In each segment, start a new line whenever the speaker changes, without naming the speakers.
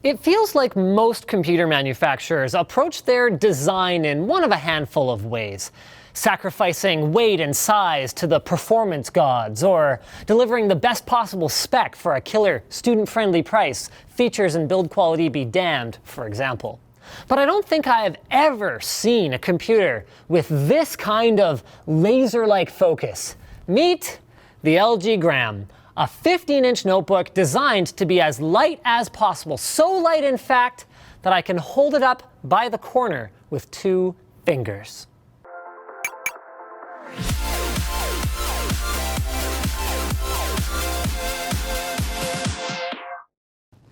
It feels like most computer manufacturers approach their design in one of a handful of ways. Sacrificing weight and size to the performance gods, or delivering the best possible spec for a killer student-friendly price, features and build quality be damned, for example. But I don't think I have ever seen a computer with this kind of laser-like focus. Meet the LG Gram, a 15-inch notebook designed to be as light as possible. So light, in fact, that I can hold it up by the corner with 2 fingers.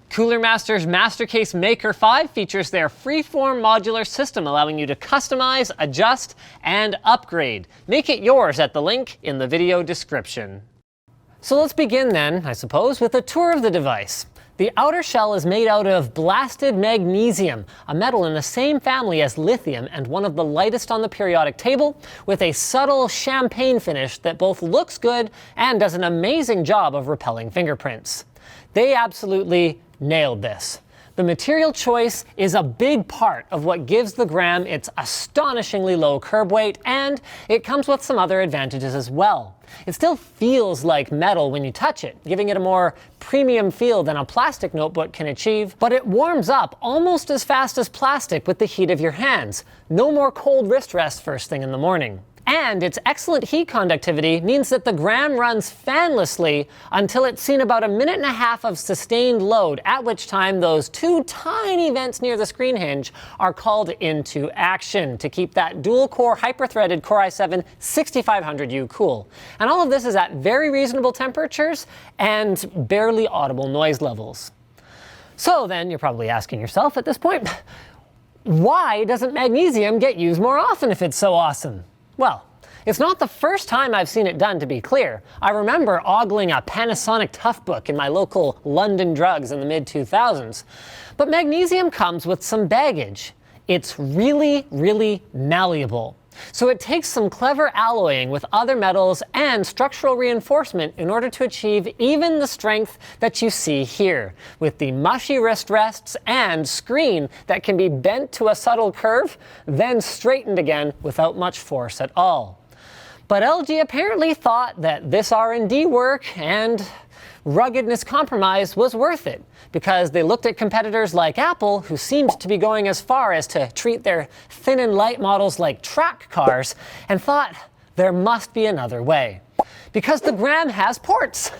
Cooler Master's Mastercase Maker 5 features their freeform modular system, allowing you to customize, adjust, and upgrade. Make it yours at the link in the video description. So let's begin then, I suppose, with a tour of the device. The outer shell is made out of blasted magnesium, a metal in the same family as lithium and one of the lightest on the periodic table, with a subtle champagne finish that both looks good and does an amazing job of repelling fingerprints. They absolutely nailed this. The material choice is a big part of what gives the Gram its astonishingly low curb weight, and it comes with some other advantages as well. It still feels like metal when you touch it, giving it a more premium feel than a plastic notebook can achieve, but it warms up almost as fast as plastic with the heat of your hands. No more cold wrist rest first thing in the morning. And its excellent heat conductivity means that the Gram runs fanlessly until it's seen about 1.5 minutes of sustained load, at which time those 2 tiny vents near the screen hinge are called into action to keep that dual-core hyper-threaded Core i7 6500U cool. And all of this is at very reasonable temperatures and barely audible noise levels. So then you're probably asking yourself at this point, why doesn't magnesium get used more often if it's so awesome? Well, it's not the first time I've seen it done, to be clear. I remember ogling a Panasonic Toughbook in my local London Drugs in the mid-2000s. But magnesium comes with some baggage. It's really, really malleable. So it takes some clever alloying with other metals and structural reinforcement in order to achieve even the strength that you see here, with the mushy wrist rests and screen that can be bent to a subtle curve, then straightened again without much force at all. But LG apparently thought that this R&D work and ruggedness compromise was worth it, because they looked at competitors like Apple, who seemed to be going as far as to treat their thin and light models like track cars, and thought there must be another way. Because the Gram has ports.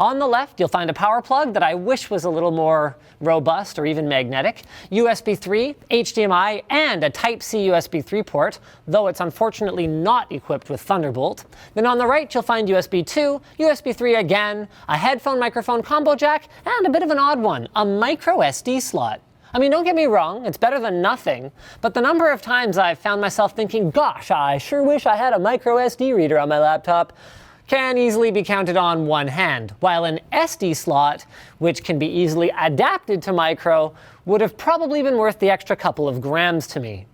On the left, you'll find a power plug that I wish was a little more robust or even magnetic, USB 3, HDMI, and a Type-C USB 3 port, though it's unfortunately not equipped with Thunderbolt. Then on the right, you'll find USB 2, USB 3 again, a headphone-microphone combo jack, and a bit of an odd one, a Microsd slot. I mean, don't get me wrong, it's better than nothing, but the number of times I've found myself thinking, gosh, I sure wish I had a microSD reader on my laptop, can easily be counted on one hand, while an SD slot, which can be easily adapted to micro, would have probably been worth the extra couple of grams to me.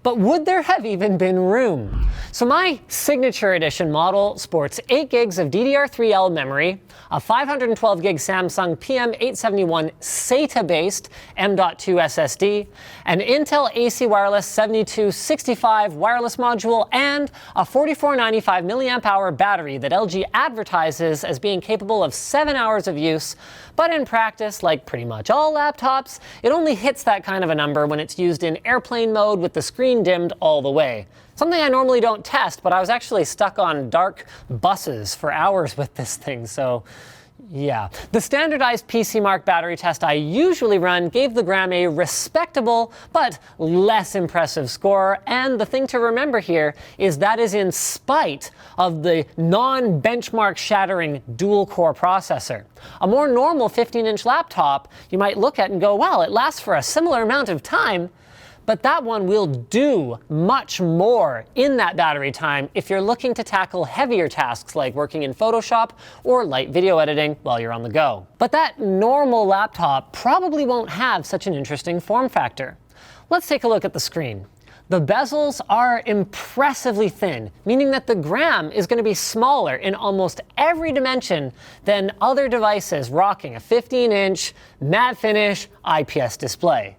But would there have even been room? So my signature edition model sports 8 gigs of DDR3L memory, a 512 gig Samsung PM871 SATA-based M.2 SSD, an Intel AC Wireless 7265 wireless module, and a 4495 mAh battery that LG advertises as being capable of 7 hours of use, but in practice, like pretty much all laptops, it only hits that kind of a number when it's used in airplane mode with the screen dimmed all the way. Something I normally don't test, but I was actually stuck on dark buses for hours with this thing, so yeah. The standardized PC Mark battery test I usually run gave the Gram a respectable but less impressive score, and the thing to remember here is that is in spite of the non-benchmark shattering dual-core processor. A more normal 15-inch laptop you might look at and go, well, it lasts for a similar amount of time, but that one will do much more in that battery time if you're looking to tackle heavier tasks like working in Photoshop or light video editing while you're on the go. But that normal laptop probably won't have such an interesting form factor. Let's take a look at the screen. The bezels are impressively thin, meaning that the gram is going to be smaller in almost every dimension than other devices rocking a 15-inch matte finish IPS display.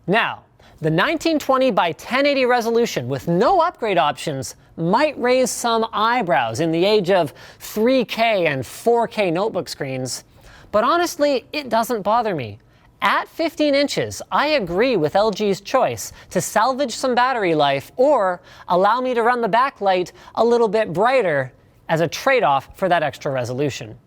Now, the 1920 by 1080 resolution with no upgrade options might raise some eyebrows in the age of 3K and 4K notebook screens, but honestly, it doesn't bother me. At 15 inches, I agree with LG's choice to salvage some battery life or allow me to run the backlight a little bit brighter as a trade-off for that extra resolution.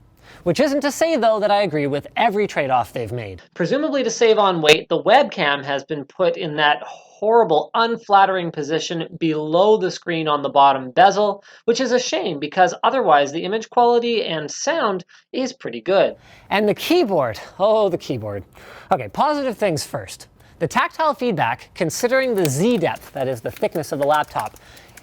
Which isn't to say, though, that I agree with every trade-off they've made. Presumably to save on weight, the webcam has been put in that horrible, unflattering position below the screen on the bottom bezel, which is a shame because otherwise the image quality and sound is pretty good. And the keyboard, oh, the keyboard. Okay, positive things first. The tactile feedback, considering the Z depth, that is the thickness of the laptop,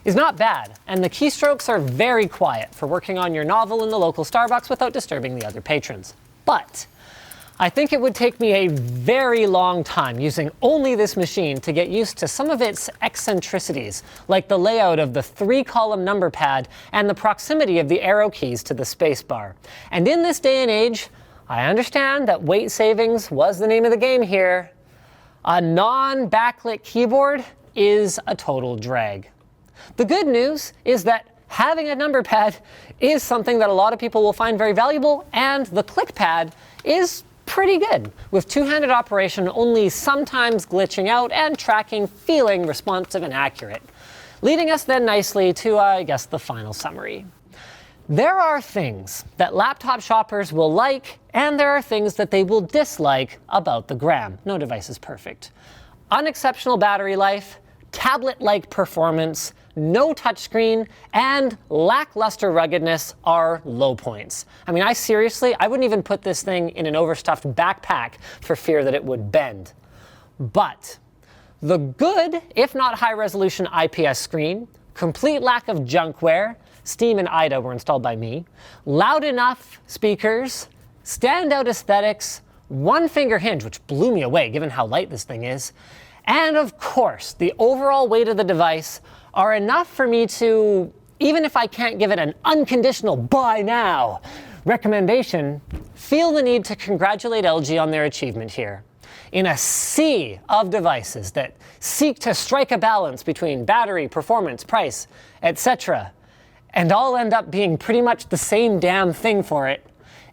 is not bad, and the keystrokes are very quiet for working on your novel in the local Starbucks without disturbing the other patrons. But I think it would take me a very long time using only this machine to get used to some of its eccentricities, like the layout of the 3-column number pad and the proximity of the arrow keys to the spacebar. And in this day and age, I understand that weight savings was the name of the game here. A non-backlit keyboard is a total drag. The good news is that having a number pad is something that a lot of people will find very valuable, and the click pad is pretty good, with two-handed operation only sometimes glitching out and tracking feeling responsive and accurate. Leading us then nicely to, I guess, the final summary. There are things that laptop shoppers will like, and there are things that they will dislike about the gram. No device is perfect. Unexceptional battery life, tablet-like performance, no touchscreen, and lackluster ruggedness are low points. I mean, I wouldn't even put this thing in an overstuffed backpack for fear that it would bend. But the good, if not high-resolution IPS screen, complete lack of junkware, Steam and IDA were installed by me, loud enough speakers, standout aesthetics, one-finger hinge, which blew me away given how light this thing is, and of course, the overall weight of the device are enough for me to, even if I can't give it an unconditional buy now recommendation, feel the need to congratulate LG on their achievement here. In a sea of devices that seek to strike a balance between battery, performance, price, etc., and all end up being pretty much the same damn thing for it,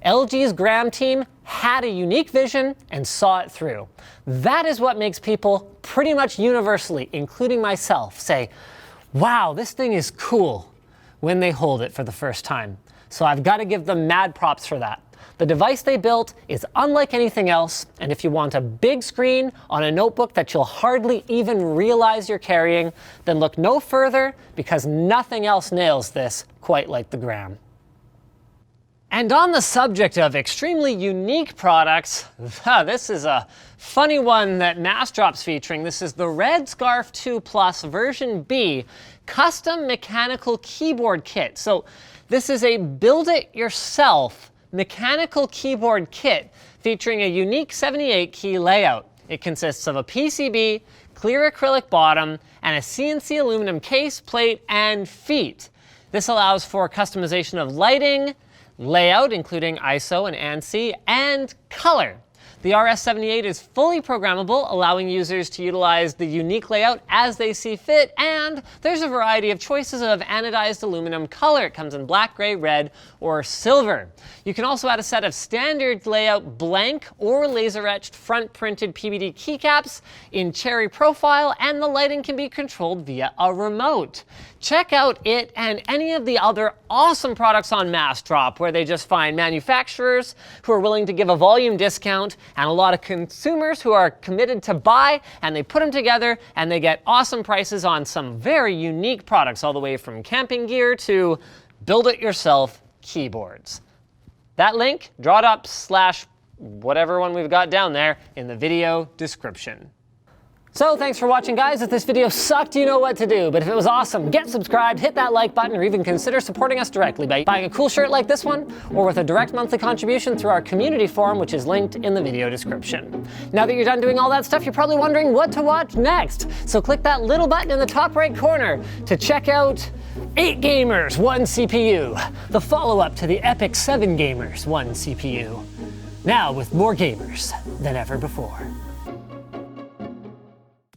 LG's Gram team had a unique vision and saw it through. That is what makes people pretty much universally, including myself, say, wow, this thing is cool when they hold it for the first time. So I've got to give them mad props for that. The device they built is unlike anything else, and if you want a big screen on a notebook that you'll hardly even realize you're carrying, then look no further because nothing else nails this quite like the Gram. And on the subject of extremely unique products, this is a funny one that Microsd's featuring. This is the Red Scarf 2 Plus version B custom mechanical keyboard kit. So this is a build-it-yourself mechanical keyboard kit featuring a unique 78 key layout. It consists of a PCB, clear acrylic bottom, and a CNC aluminum case, plate, and feet. This allows for customization of lighting, layout, including ISO and ANSI, and color. The RS78 is fully programmable, allowing users to utilize the unique layout as they see fit, and there's a variety of choices of anodized aluminum color. It comes in black, gray, red, or silver. You can also add a set of standard layout blank or laser-etched front-printed PBD keycaps in cherry profile, and the lighting can be controlled via a remote. Check out it and any of the other awesome products on Microsd, where they just find manufacturers who are willing to give a volume discount and a lot of consumers who are committed to buy, and they put them together and they get awesome prices on some very unique products, all the way from camping gear to build-it-yourself keyboards. That link, drawdots / whatever one we've got down there in the video description. So thanks for watching, guys. If this video sucked, you know what to do. But if it was awesome, get subscribed, hit that like button, or even consider supporting us directly by buying a cool shirt like this one, or with a direct monthly contribution through our community forum, which is linked in the video description. Now that you're done doing all that stuff, you're probably wondering what to watch next. So click that little button in the top right corner to check out 8 Gamers, 1 CPU, the follow-up to the epic 7 Gamers, 1 CPU. Now with more gamers than ever before.